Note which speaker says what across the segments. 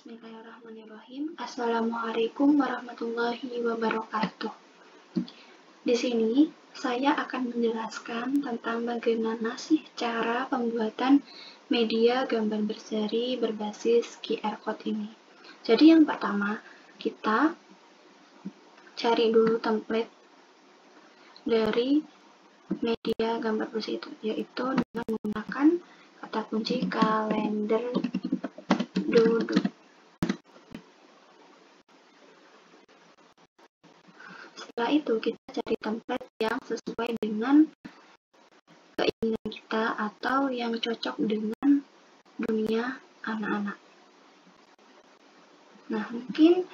Speaker 1: Bismillahirrahmanirrahim. Assalamualaikum warahmatullahi wabarakatuh. Di sini saya akan menjelaskan tentang bagaimana sih cara pembuatan media gambar berseri berbasis QR code ini. Jadi yang pertama, kita cari dulu template dari media gambar berseri itu, yaitu dengan menggunakan kata kunci kalender duduk. Setelah itu kita cari template yang sesuai dengan keinginan kita atau yang cocok dengan dunia anak-anak. Nah, mungkin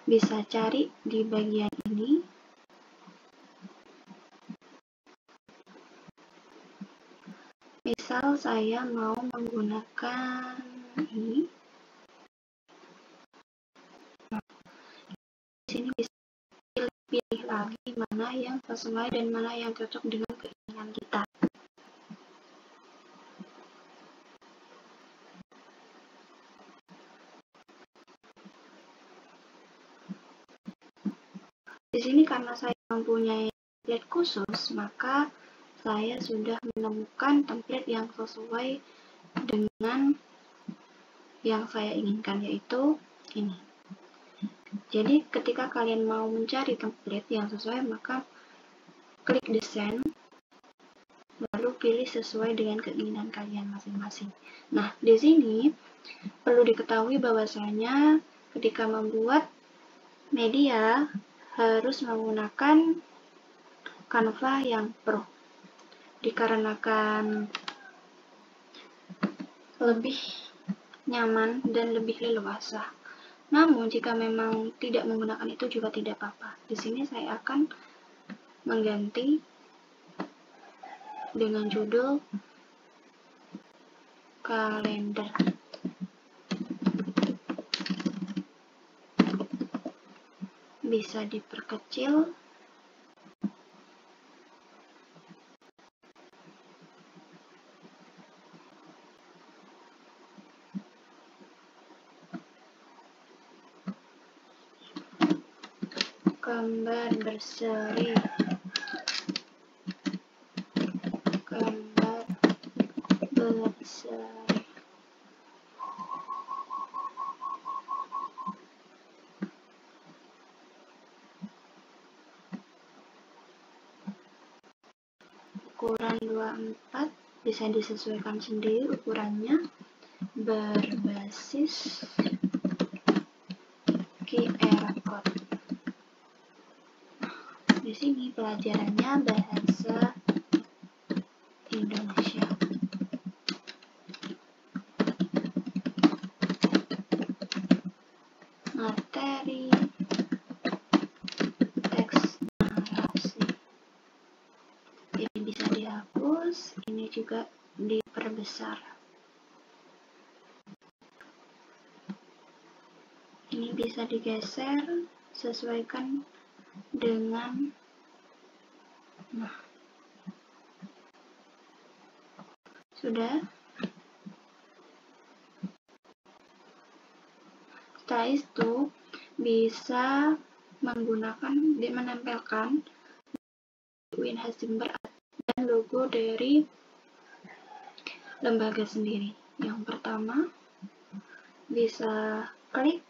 Speaker 1: bisa cari di bagian ini. Misal saya mau menggunakan ini. Nah, di sini bisa pilih lagi mana yang sesuai dan mana yang cocok dengan keinginan kita. Di sini karena saya mempunyai template khusus, maka saya sudah menemukan template yang sesuai dengan yang saya inginkan, yaitu ini. Jadi ketika kalian mau mencari template yang sesuai, maka klik desain, lalu pilih sesuai dengan keinginan kalian masing-masing. Nah, di sini perlu diketahui bahwasanya ketika membuat media harus menggunakan Canva yang Pro, dikarenakan lebih nyaman dan lebih leluasa. Namun jika memang tidak menggunakan itu juga tidak apa-apa. Di sini saya akan mengganti dengan judul kalender. Bisa diperkecil. Gambar berseri. Gambar berseri. Ukuran 24, bisa disesuaikan sendiri ukurannya, berbasis QR code. Di sini pelajarannya bahasa Indonesia. Materi, teks narasi. Ini bisa dihapus, ini juga diperbesar. Ini bisa digeser, sesuaikan dengan sudah. Setelah itu bisa menempelkan Winhas Jember dan logo dari lembaga sendiri. Yang pertama, bisa klik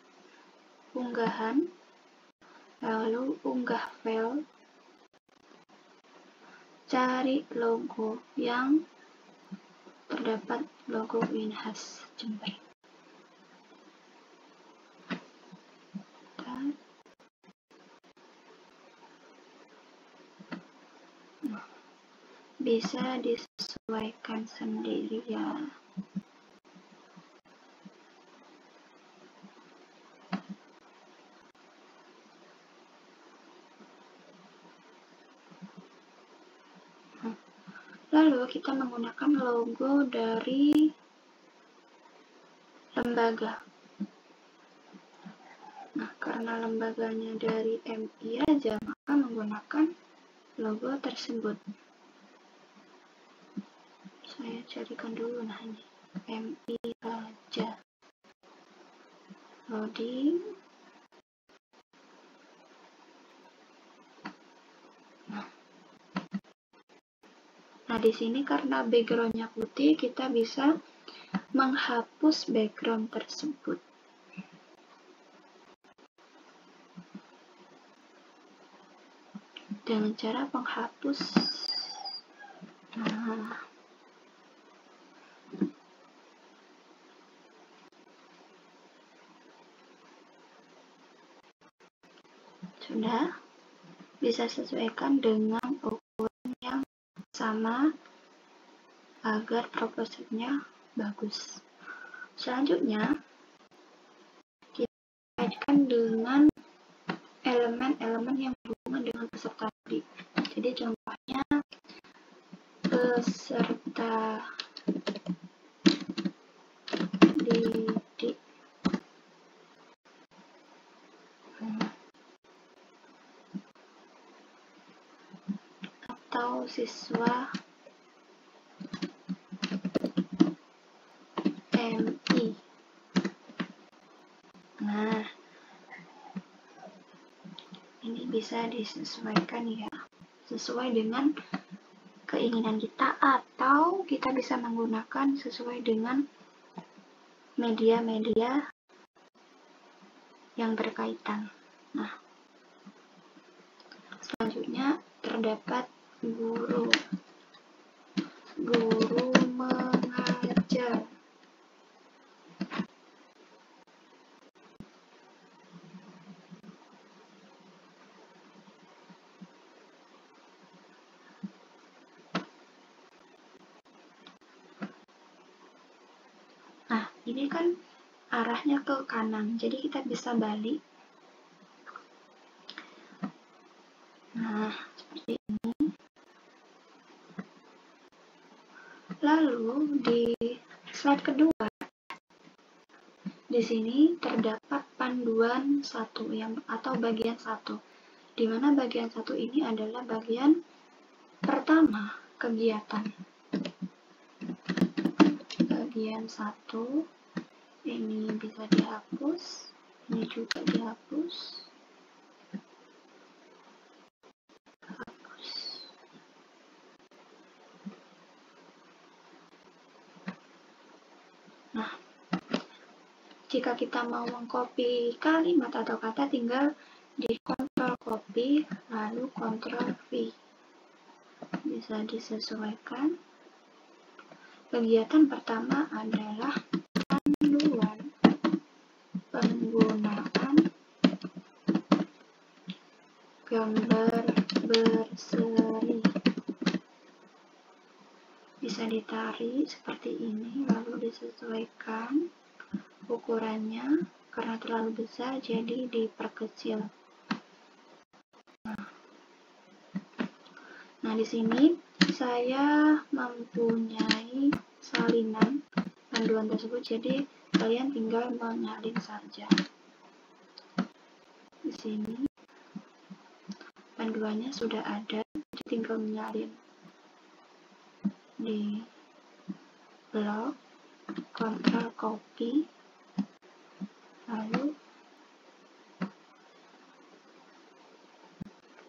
Speaker 1: unggahan, lalu unggah file, cari logo yang terdapat logo Winhas Jember. Bisa disesuaikan sendiri ya. Lalu kita menggunakan logo dari lembaga. Nah, karena lembaganya dari MI aja, maka menggunakan logo tersebut. Saya carikan dulu, nah ini MI aja. loading. Nah, di sini karena backgroundnya putih, kita bisa menghapus background tersebut. Dengan cara menghapus. Nah, sudah bisa sesuaikan dengan ukuran yang sama agar proporsinya bagus. Selanjutnya, kita kaitkan dengan elemen-elemen yang berhubungan dengan peserta tadi. Jadi contohnya peserta didik atau siswa MI. Nah, ini bisa disesuaikan ya, sesuai dengan keinginan kita, atau kita bisa menggunakan sesuai dengan media-media yang berkaitan. Nah, selanjutnya terdapat guru mengajar. Nah, ini kan arahnya ke kanan, jadi kita bisa balik. Nah, seperti ini. Lalu di slide kedua, di sini terdapat panduan 1 atau bagian 1. Di mana bagian 1 ini adalah bagian pertama kegiatan. Bagian 1 ini bisa dihapus, ini juga dihapus. Nah, jika kita mau mengcopy kalimat atau kata, tinggal di Ctrl copy, lalu Ctrl V. Bisa disesuaikan. Kegiatan pertama adalah panduan penggunaan gambar berseri. Bisa ditarik seperti ini, lalu disesuaikan ukurannya. Karena terlalu besar, jadi diperkecil. Nah, di sini saya mempunyai salinan panduan tersebut, jadi kalian tinggal menyalin saja. Di sini panduannya sudah ada, jadi tinggal menyalin di blok, Ctrl copy, lalu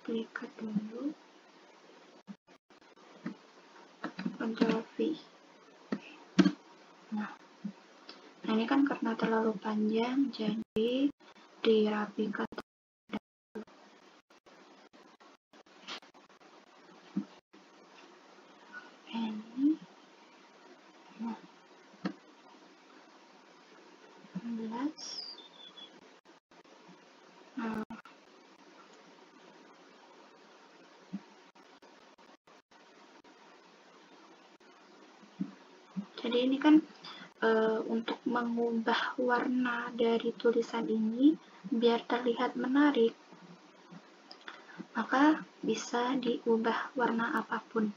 Speaker 1: klik dulu, Ctrl V. Nah, ini kan karena terlalu panjang, jadi dirapikan. Ini, nah, 16. Nah, jadi ini kan untuk mengubah warna dari tulisan ini biar terlihat menarik, maka bisa diubah warna apapun.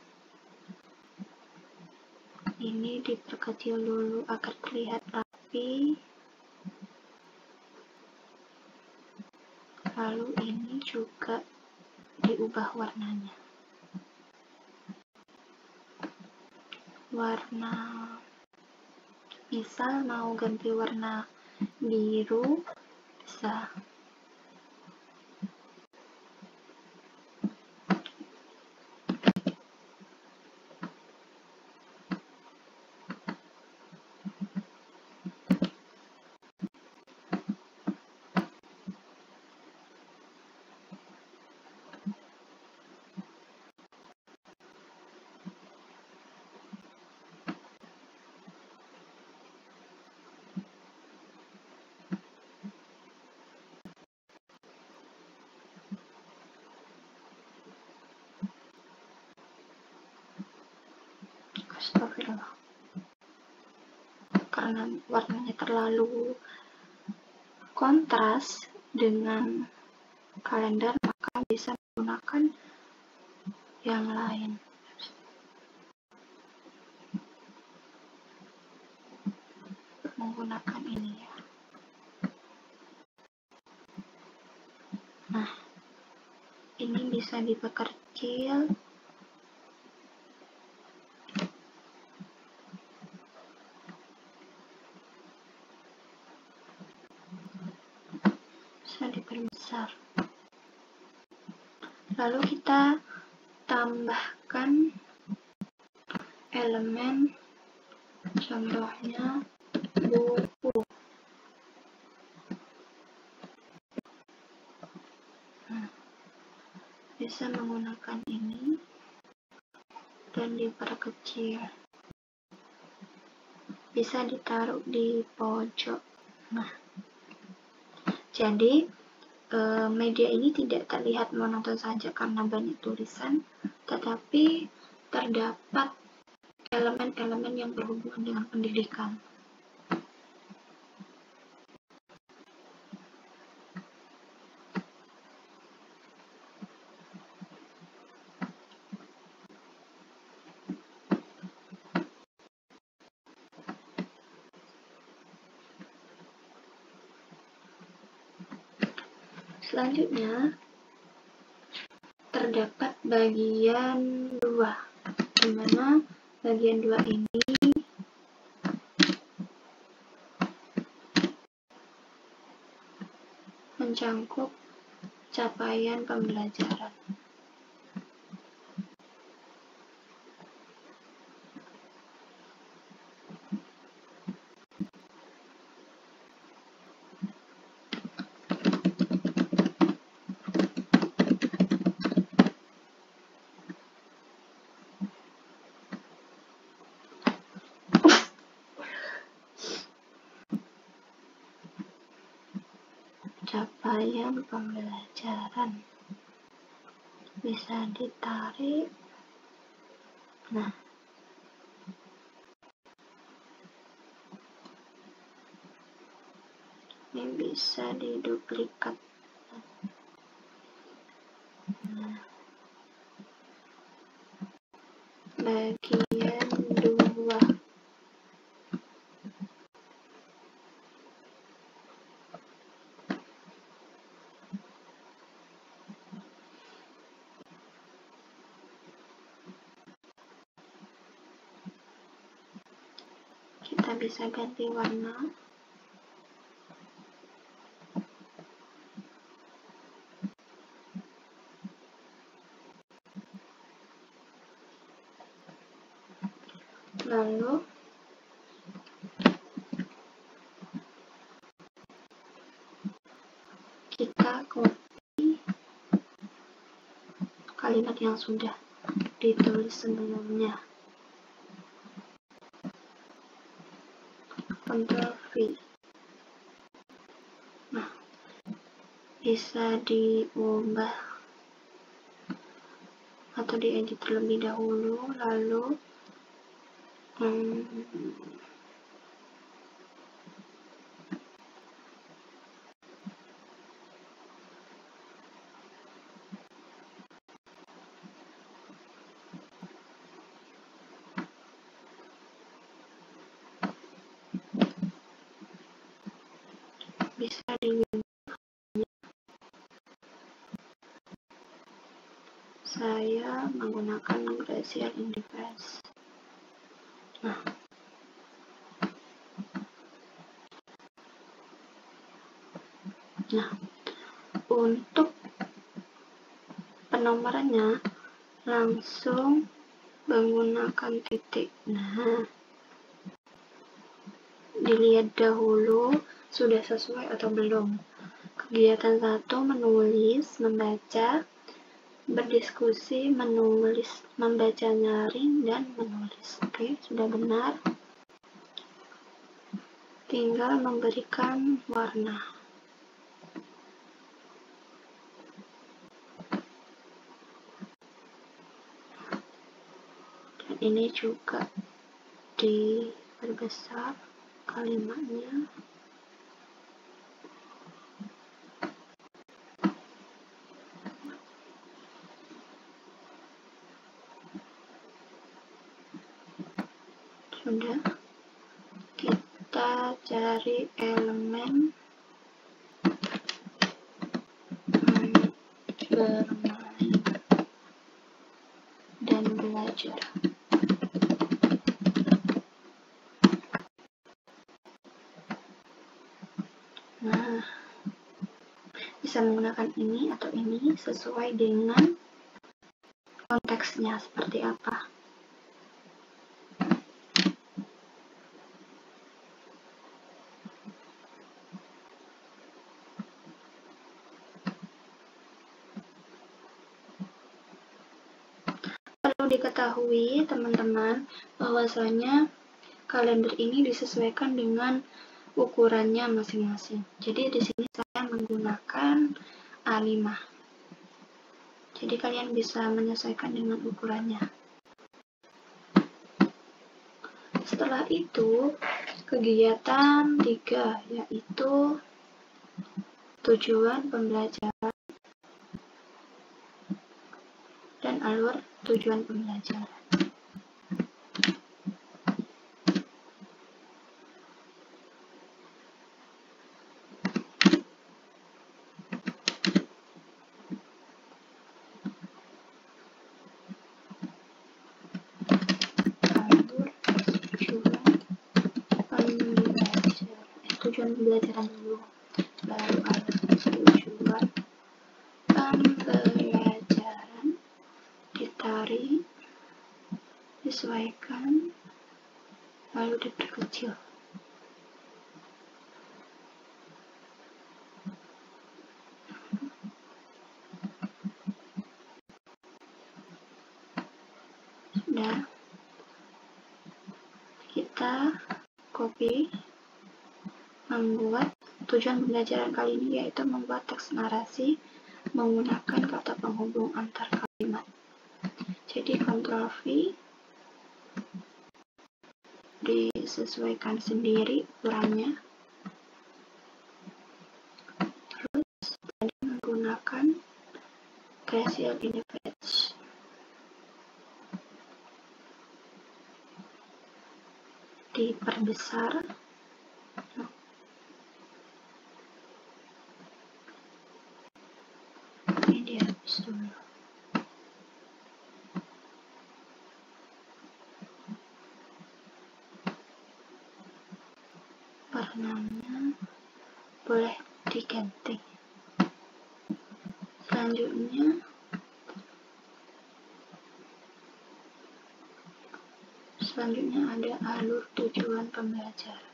Speaker 1: Ini diperkecil dulu agar terlihat rapi, lalu ini juga diubah warnanya. Warna, misal mau ganti warna biru, bisa. Astagfirullah. Karena warnanya terlalu kontras dengan kalender, maka bisa menggunakan yang lain. Menggunakan ini ya. Nah, ini bisa diperkecil. Bisa diperbesar. Lalu kita tambahkan elemen, contohnya buku. Nah, bisa menggunakan ini dan diperkecil. Bisa ditaruh di pojok. Nah, jadi media ini tidak terlihat monoton saja karena banyak tulisan, tetapi terdapat elemen-elemen yang berhubungan dengan pendidikan. Selanjutnya, terdapat bagian 2, di mana bagian 2 ini mencangkup capaian pembelajaran. Capaian pembelajaran bisa ditarik. Nah, ini bisa diduplikat. Nah, bagian 2. Kita bisa ganti warna. Lalu kita copy kalimat yang sudah ditulis sebelumnya. Ctrl V. Nah, bisa diubah atau diedit terlebih dahulu, lalu bisa saya menggunakan Glacier Interface. Nah, Nah, untuk penomorannya langsung menggunakan titik. Nah, dilihat dahulu sudah sesuai atau belum. Kegiatan 1 menulis, membaca, berdiskusi, menulis, membaca nyaring, dan menulis. Oke, sudah benar. Tinggal memberikan warna. Dan ini juga diperbesar kalimatnya. Sudah. Kita cari elemen bermain dan belajar. Nah, bisa menggunakan ini atau ini sesuai dengan konteksnya seperti apa. Perlu diketahui teman-teman bahwasanya kalender ini disesuaikan dengan ukurannya masing-masing. Jadi di sini saya menggunakan A5. Jadi kalian bisa menyesuaikan dengan ukurannya. Setelah itu, kegiatan 3 yaitu tujuan pembelajaran dan alur tujuan pembelajaran. Tujuan pembelajaran dulu, baru ada tujuan pembelajaran, ditarik, disesuaikan, lalu diperkecil. Sudah, kita copy, membuat tujuan pembelajaran kali ini yaitu membuat teks narasi menggunakan kata penghubung antar kalimat. Jadi Ctrl V, disesuaikan sendiri ukurannya. Terus tadi menggunakan Glacial in the Page. Diperbesar. Ini dihapus dulu. Warnanya boleh diganti. Selanjutnya ada alur tujuan pembelajaran.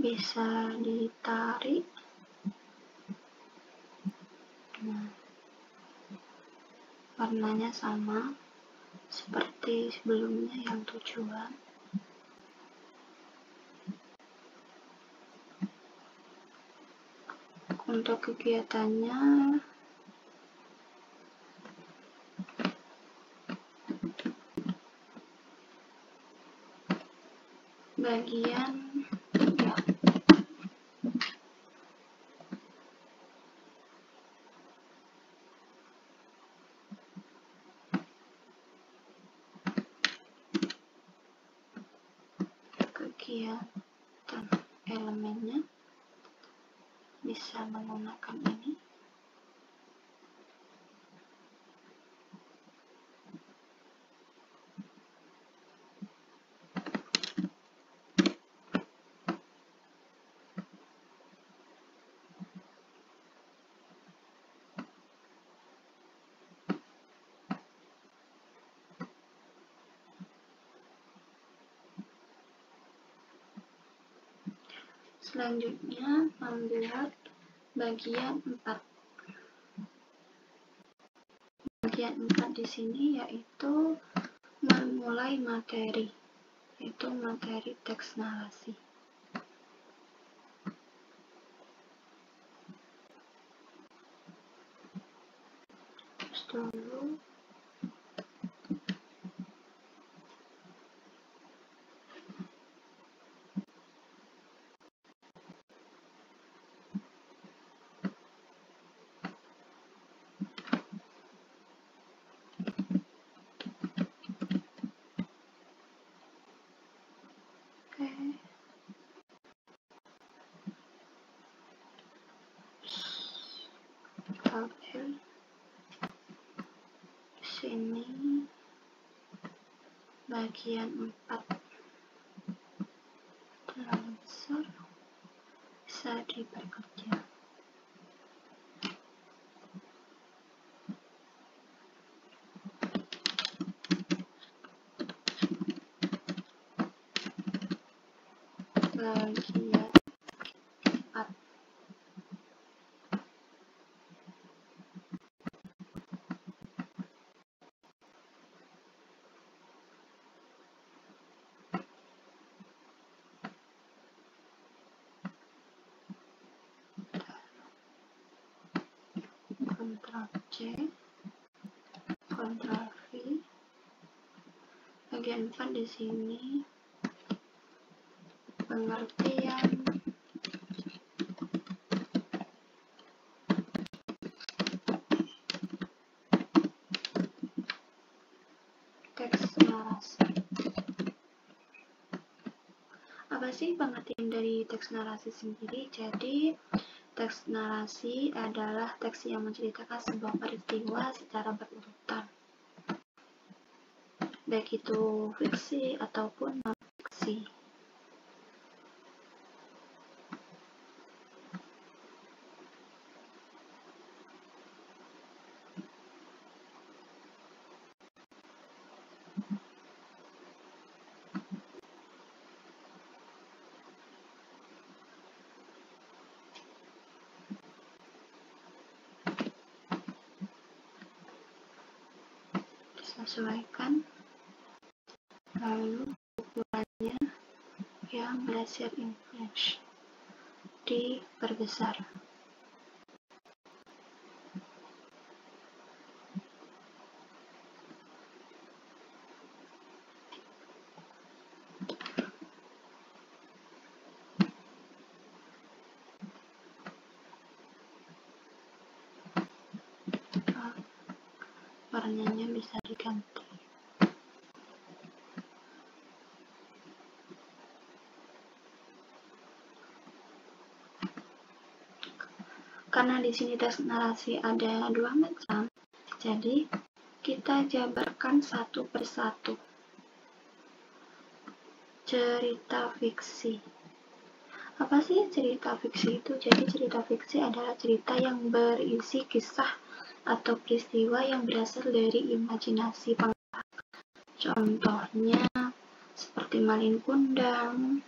Speaker 1: Bisa ditarik. Nah, warnanya sama seperti sebelumnya yang tujuan. Untuk kegiatannya bagian kegiatan elemennya bisa menggunakan ini. Selanjutnya membuat bagian 4. Bagian 4 di sini yaitu memulai materi, yaitu materi teks narasi. Terus dulu tabel di sini bagian 4 terlalu besar, bisa diperkecil. Bagian 4. Ctrl C, Ctrl V. Bagian 4 di sini pengertian teks narasi. Apa sih pengertian dari teks narasi sendiri? Jadi, teks narasi adalah teks yang menceritakan sebuah peristiwa secara berurutan, baik itu fiksi ataupun non-fiksi. Sesuaikan, lalu ukurannya yang Glacier Influence diperbesar. Warnanya bisa diganti. Karena di sini teks narasi ada 2 macam, jadi kita jabarkan satu persatu. Cerita fiksi. Apa sih cerita fiksi itu? Jadi cerita fiksi adalah cerita yang berisi kisah atau peristiwa yang berasal dari imajinasi pengarang. Contohnya seperti Malin Kundang,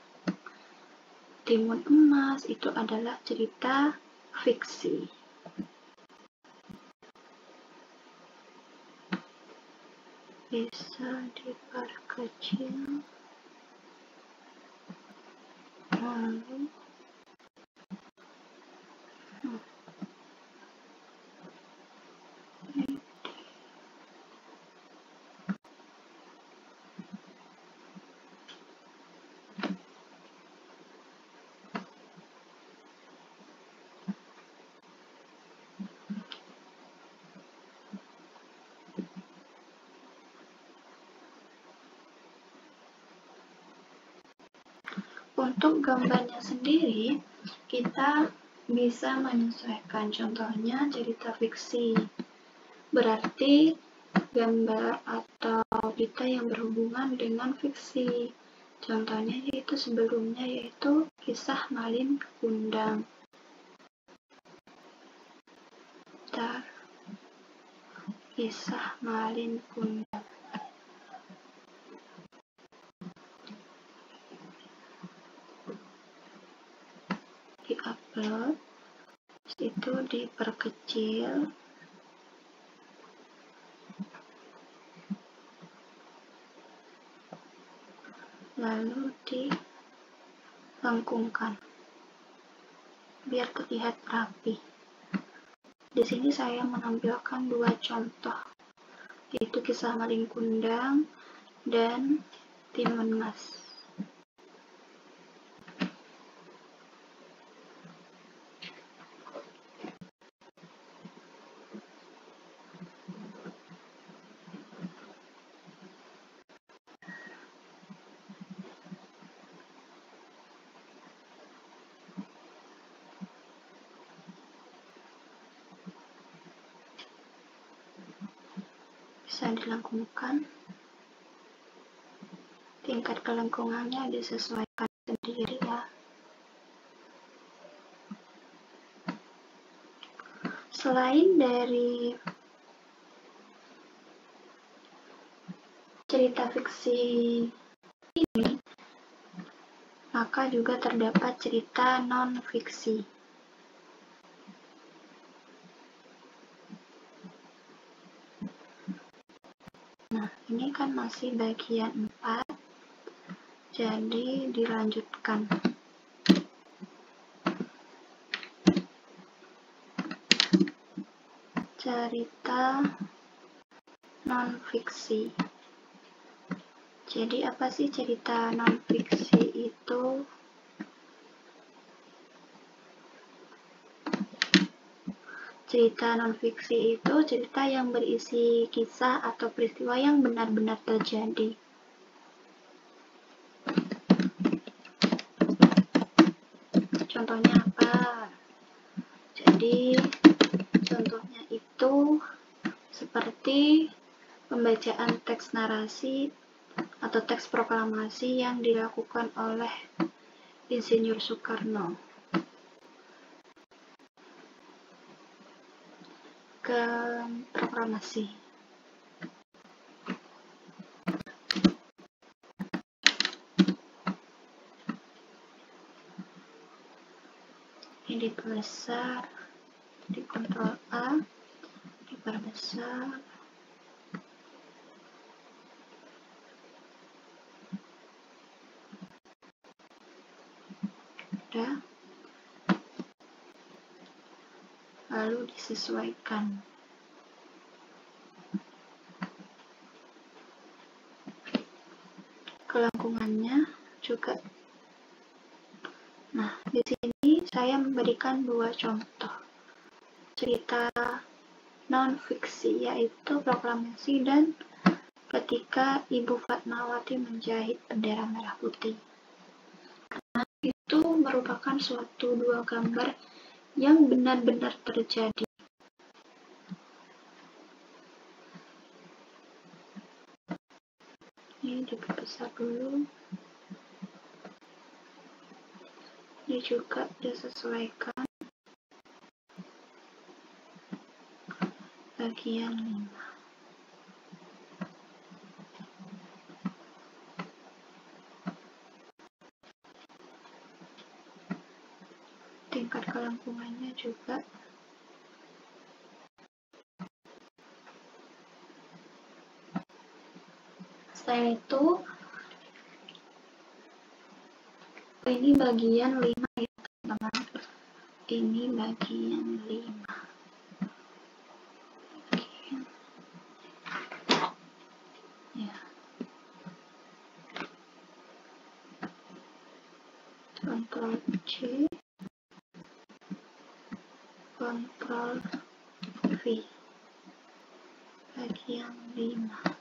Speaker 1: Timun Emas, itu adalah cerita fiksi. Bisa diperkecil, lalu Untuk gambarnya sendiri, kita bisa menyesuaikan. Contohnya cerita fiksi. Berarti gambar atau cerita yang berhubungan dengan fiksi. Contohnya yaitu sebelumnya yaitu kisah Malin Kundang. Kisah Malin Kundang. Di-upload, itu diperkecil, lalu dilengkungkan biar terlihat rapi. Di sini saya menampilkan dua contoh, yaitu kisah Malin Kundang dan Timun Mas. Bisa dilengkungkan, tingkat kelengkungannya disesuaikan sendiri ya. Selain dari cerita fiksi ini, maka juga terdapat cerita non-fiksi. Nah, ini kan masih bagian 4, jadi dilanjutkan. Cerita non-fiksi. Jadi apa sih cerita non-fiksi itu? Cerita non-fiksi itu cerita yang berisi kisah atau peristiwa yang benar-benar terjadi. Contohnya apa? Jadi, contohnya itu seperti pembacaan teks narasi atau teks proklamasi yang dilakukan oleh Insinyur Soekarno ke proklamasi. Ini dibesar, di Ctrl A, diperbesar, udah, lalu disesuaikan. Kelengkungannya juga. Nah, di sini saya memberikan dua contoh cerita non-fiksi, yaitu proklamasi dan ketika Ibu Fatmawati menjahit bendera merah putih. Nah, itu merupakan suatu dua gambar yang benar-benar terjadi. Ini diperbesar dulu. Ini juga disesuaikan bagian 5. Tingkat kelengkungannya juga selain itu, ini bagian 5 ya teman-teman. Ini bagian 5. Ya. Ctrl C, Ctrl V. Bagian 5.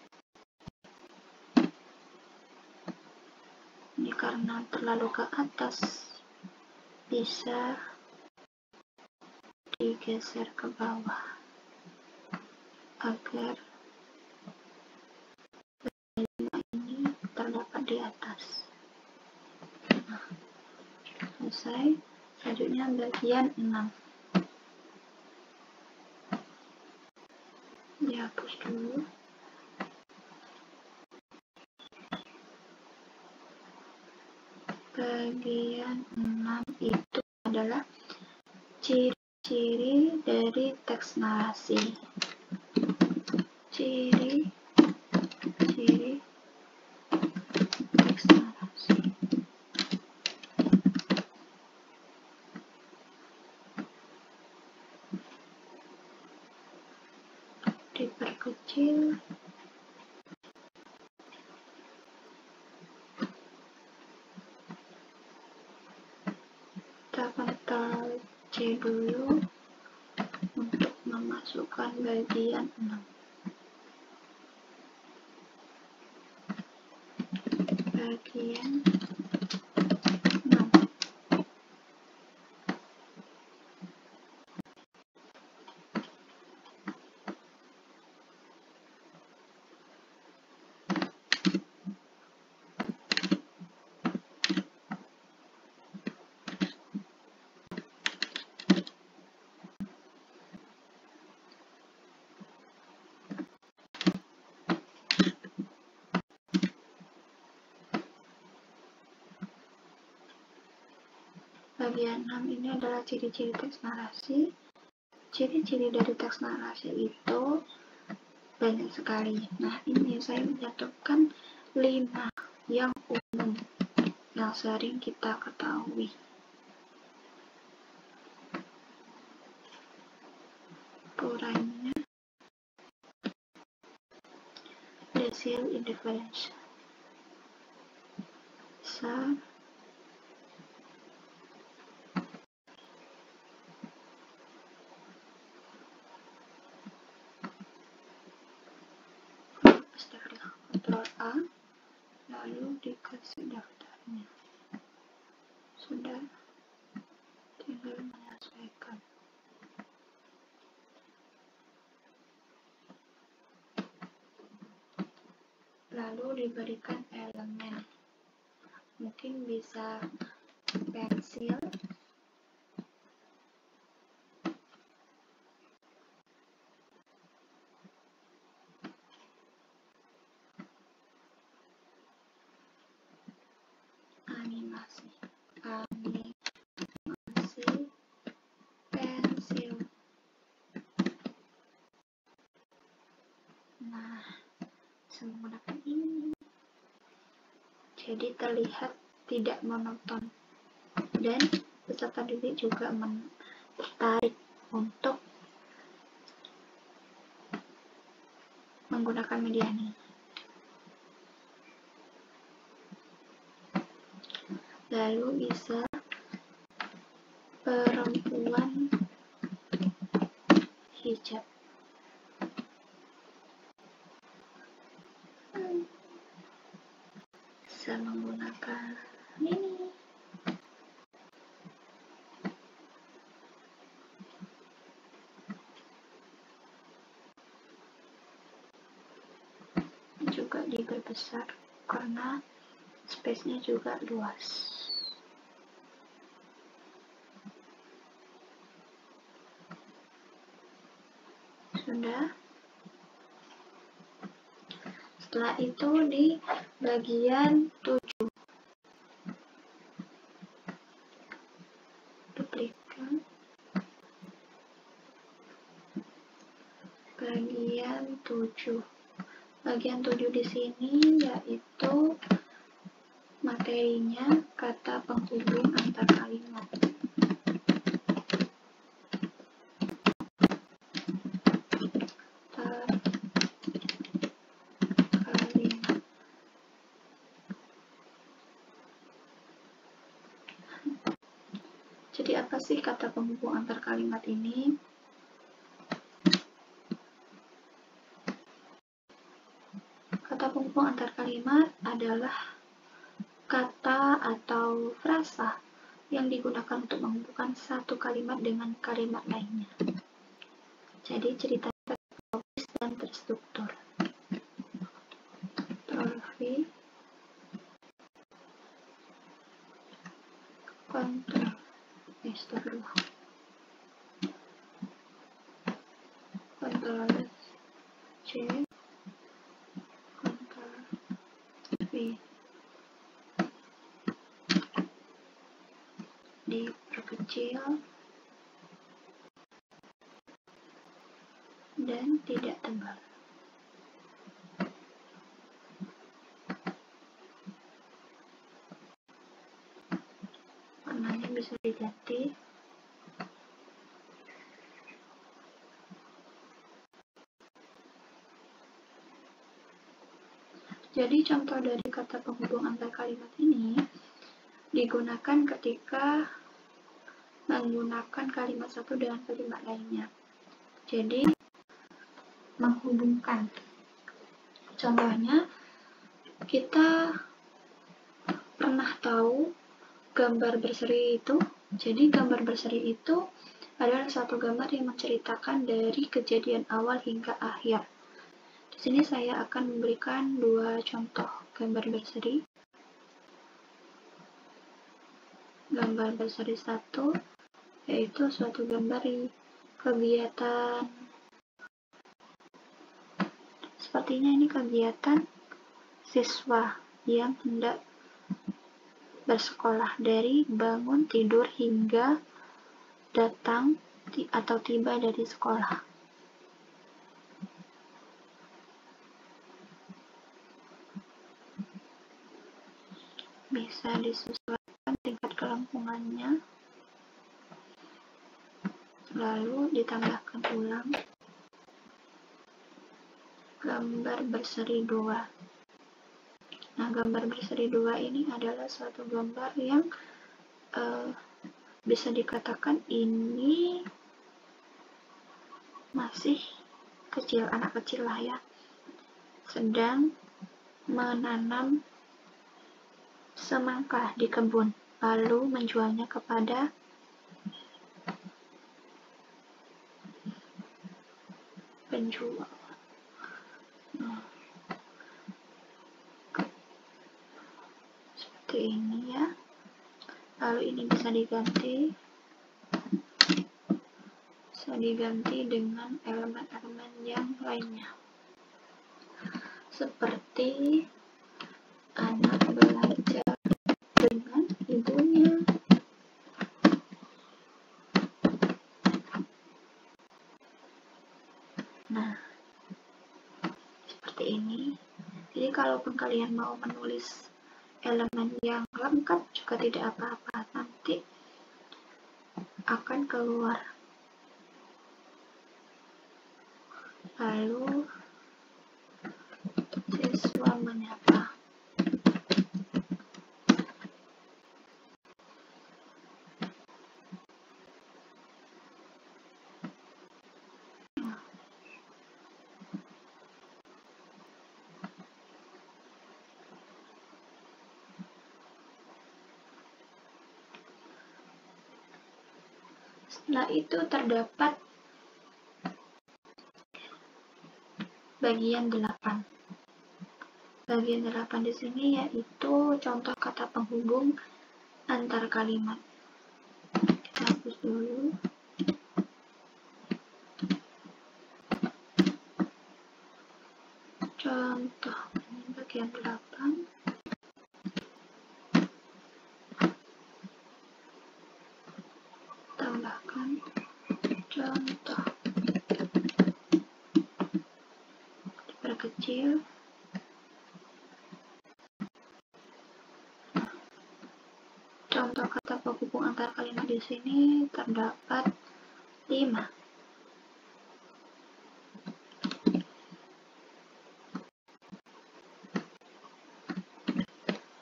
Speaker 1: Ini karena Jangan terlalu ke atas, bisa digeser ke bawah agar ini terdapat di atas. Nah, selesai. Selanjutnya bagian 6. Dihapus dulu. Bagian 6 itu adalah ciri-ciri dari teks narasi. Ciri teks narasi. Diperkecil. Kita Ctrl C dulu untuk memasukkan bagian 6. Bagian 6. Bagian 6 ini adalah ciri-ciri teks narasi. Ciri-ciri dari teks narasi itu banyak sekali. Nah, ini saya menyatukan 5 yang umum, yang sering kita ketahui. Kurangnya decil indifference. Ctrl A, lalu dikasih daftarnya. Sudah, tinggal menyesuaikan. Lalu diberikan elemen, mungkin bisa pensil, animasi, pensil. Nah, saya menggunakan ini, jadi terlihat tidak monoton, dan peserta didik juga tertarik untuk menggunakan media ini. Lalu bisa perempuan hijab. Bisa menggunakan ini. Juga diperbesar karena space-nya juga luas. Sudah. Setelah itu di bagian 7, duplikat bagian 7. Bagian 7 di sini yaitu materinya kata penghubung antar kalimat. Jadi apa sih kata penghubung antar kalimat ini? Kata penghubung antar kalimat adalah kata kata atau frasa yang digunakan untuk menghubungkan satu kalimat dengan kalimat lainnya. Jadi ceritanya terlogis dan terstruktur. Prolog, Ctrl C, Ctrl V, diperkecil dan tidak tebal. Warnanya bisa diganti. Jadi contoh dari kata penghubung antar kalimat ini digunakan ketika menggunakan kalimat satu dengan kalimat lainnya. Jadi menghubungkan. Contohnya, kita pernah tahu gambar berseri itu. Jadi gambar berseri itu adalah suatu gambar yang menceritakan dari kejadian awal hingga akhir. Di sini saya akan memberikan dua contoh gambar berseri. Gambar berseri 1 yaitu suatu gambar kegiatan. Sepertinya ini kegiatan siswa yang hendak bersekolah, dari bangun tidur hingga datang atau tiba dari sekolah. Bisa disesuaikan tingkat kelempungannya, lalu ditambahkan ulang. Gambar berseri 2. Nah, gambar berseri 2 ini adalah suatu gambar yang bisa dikatakan ini masih kecil, anak kecil lah ya, sedang menanam semangka di kebun, lalu menjualnya kepada penjual. Seperti ini ya. Lalu ini bisa diganti dengan elemen-elemen yang lainnya, seperti anak belajar dengan ibunya. Nah, seperti ini. Jadi kalaupun kalian mau menulis elemen yang lengkap juga tidak apa-apa, nanti akan keluar. Lalu siswa menyapa. Setelah itu terdapat bagian 8. Bagian 8 di sini yaitu contoh kata penghubung antar kalimat. Kita hapus dulu. Contoh ini bagian 8. Tambahkan contoh. Diperkecil. Contoh kata penghubung antar kalimat di sini terdapat 5.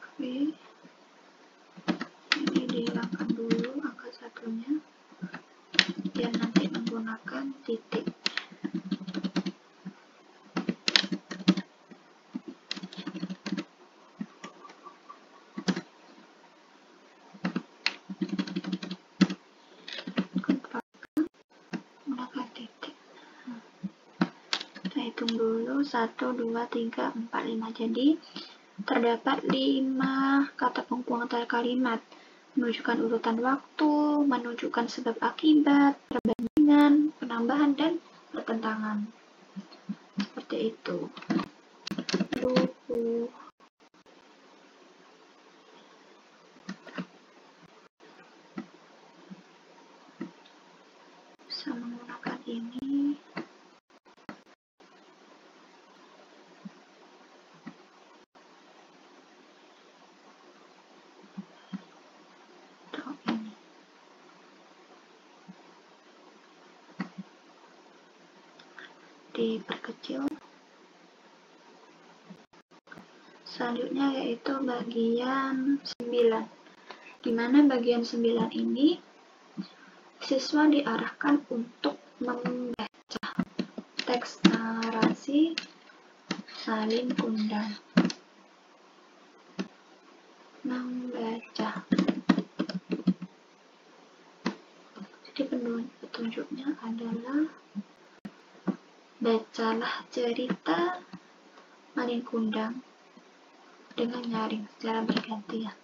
Speaker 1: Oke. Ini dihilangkan dulu angka satunya, dan nanti menggunakan titik. 1, 2, 3, 4, 5. Jadi, terdapat 5 kata penghubung antar kalimat, menunjukkan urutan waktu, menunjukkan sebab akibat, perbandingan, penambahan, dan pertentangan. Seperti itu. Bisa menggunakan ini. Diperkecil. Selanjutnya yaitu bagian 9, di mana bagian 9 ini siswa diarahkan untuk membaca teks narasi salin kundang. Membaca. Jadi petunjuknya adalah bacalah cerita Malin Kundang dengan nyaring secara bergantian.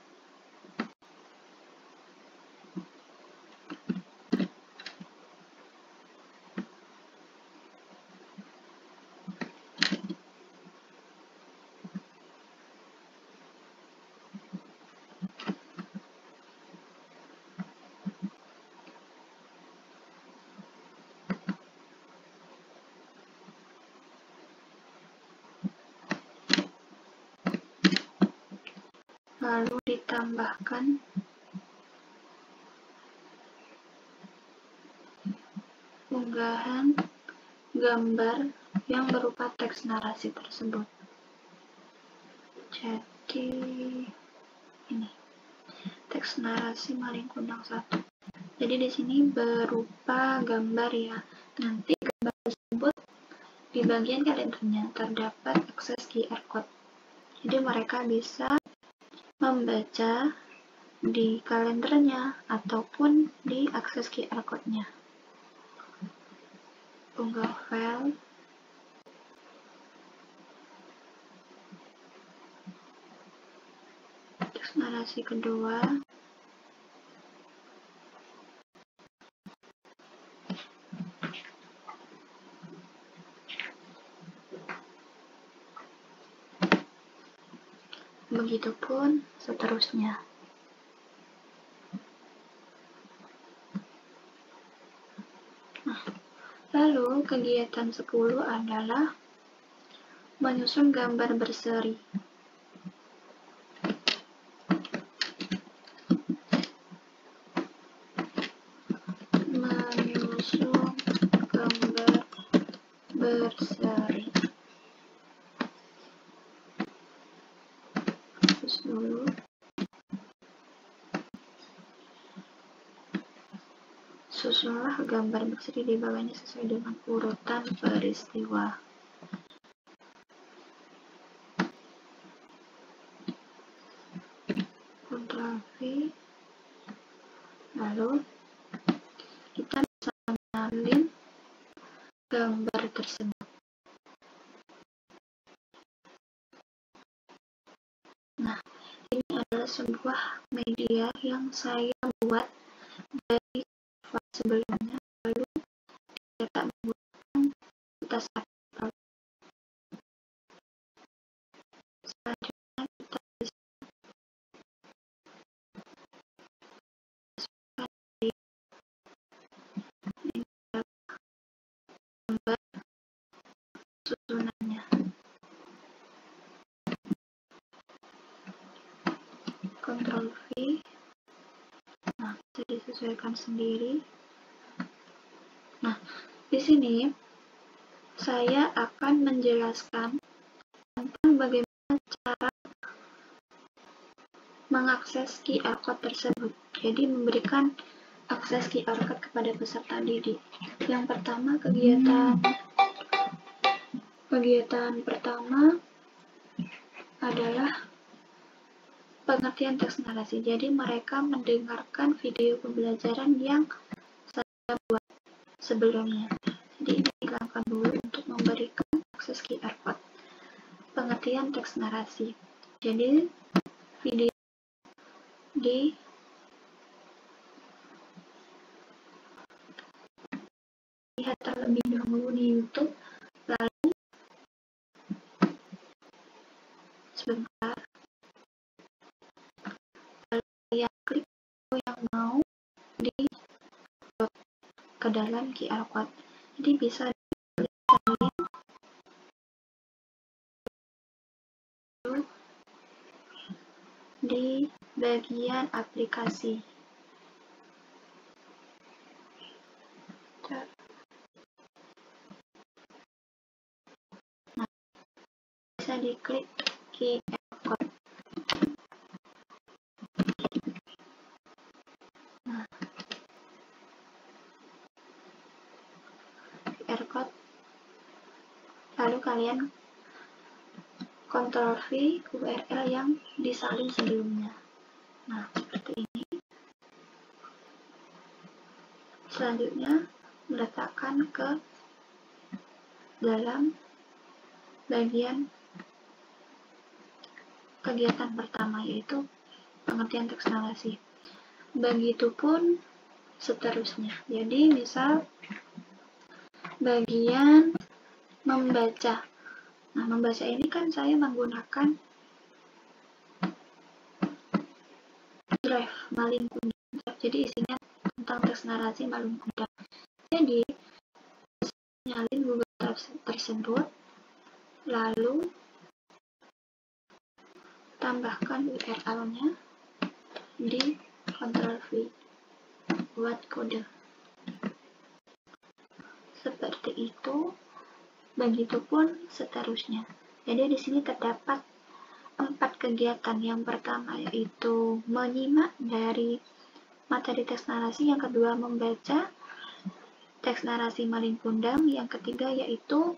Speaker 1: Lalu ditambahkan unggahan gambar yang berupa teks narasi tersebut. Jadi ini teks narasi Malin Kundang 1. Jadi di sini berupa gambar ya. Nanti gambar tersebut di bagian kalendernya terdapat akses QR code. Jadi mereka bisa membaca di kalendernya ataupun di akses QR code-nya. Unggah file. Teks narasi kedua. Begitupun seterusnya. Lalu kegiatan 10 adalah menyusun gambar berseri. Menyusun gambar berseri. Terus dulu. Susunlah gambar berseri di bawahnya sesuai dengan urutan peristiwa. Ctrl V. Lalu kita bisa mengalin gambar tersebut. Nah, ini adalah sebuah media yang saya buat dari file sebelumnya, lalu kita menggunakan kertas artikel. Selanjutnya kita bisa masukkan di gambar susunannya. Ctrl V. Nah, bisa disesuaikan sendiri. Nah, di sini saya akan menjelaskan tentang bagaimana cara mengakses QR code tersebut. Jadi memberikan akses QR code kepada peserta didik. Yang pertama, kegiatan pertama adalah pengertian teks narasi. Jadi mereka mendengarkan video pembelajaran yang saya buat sebelumnya. Jadi ini dilakukan dulu untuk memberikan akses QR code. pengertian teks narasi. Jadi video lihat terlebih dahulu di YouTube, lalu sebentar, lalu kalian klik yang mau di ke dalam QR code. Jadi bisa di bagian aplikasi. Nah, bisa diklik QR code. Nah, QR code, lalu kalian Ctrl V URL yang disalin sebelumnya. Nah, seperti ini. Selanjutnya, meletakkan ke dalam bagian kegiatan pertama, yaitu pengertian teks narasi. Begitupun seterusnya. Jadi, misal bagian membaca. Nah, membaca ini kan saya menggunakan drive Malin Kundang. Jadi isinya tentang teks narasi Malin Kundang. Jadi nyalin Google Drive tersebut, lalu tambahkan URL-nya di Ctrl V buat kode. Seperti itu. Begitupun seterusnya. Jadi di sini terdapat 4 kegiatan. Yang pertama yaitu menyimak dari materi teks narasi, yang kedua membaca teks narasi Malin Kundang, yang ketiga yaitu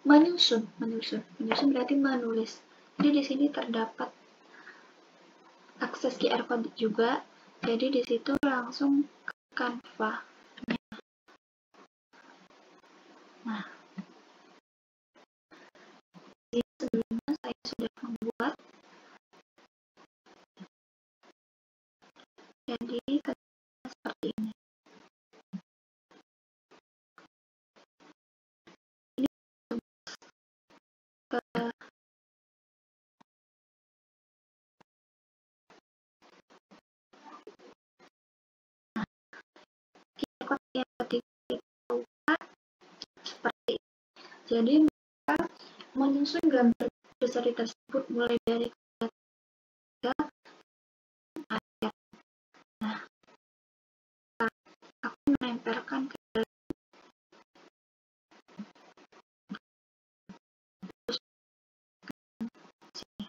Speaker 1: menyusun berarti menulis. Jadi di sini terdapat akses QR code juga. Jadi di situ langsung ke Canva. Nah, sebelumnya saya sudah membuat. Jadi seperti ini. Ini ke yang ketiga seperti ini. Jadi mereka menyusun gambar besar tersebut mulai dari ketiga ayat. Nah, aku menempelkan ke dalam sini.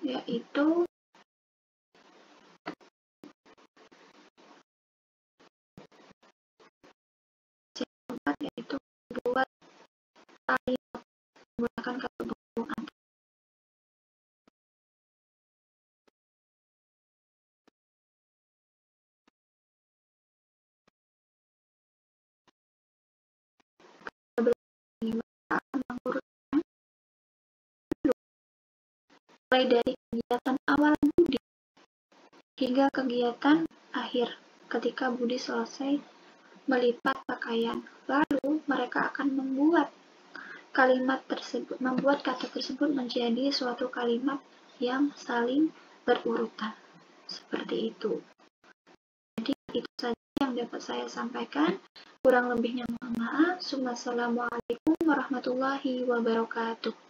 Speaker 1: Yaitu yaitu buat kalimat menggunakan kata gabungan. Mulai dari kegiatan awal Budi hingga kegiatan akhir ketika Budi selesai melipat pakaian. Lalu mereka akan membuat kata tersebut menjadi suatu kalimat yang saling berurutan. Seperti itu. Jadi itu saja yang dapat saya sampaikan. Kurang lebihnya mohon maaf. Wassalamualaikum warahmatullahi wabarakatuh.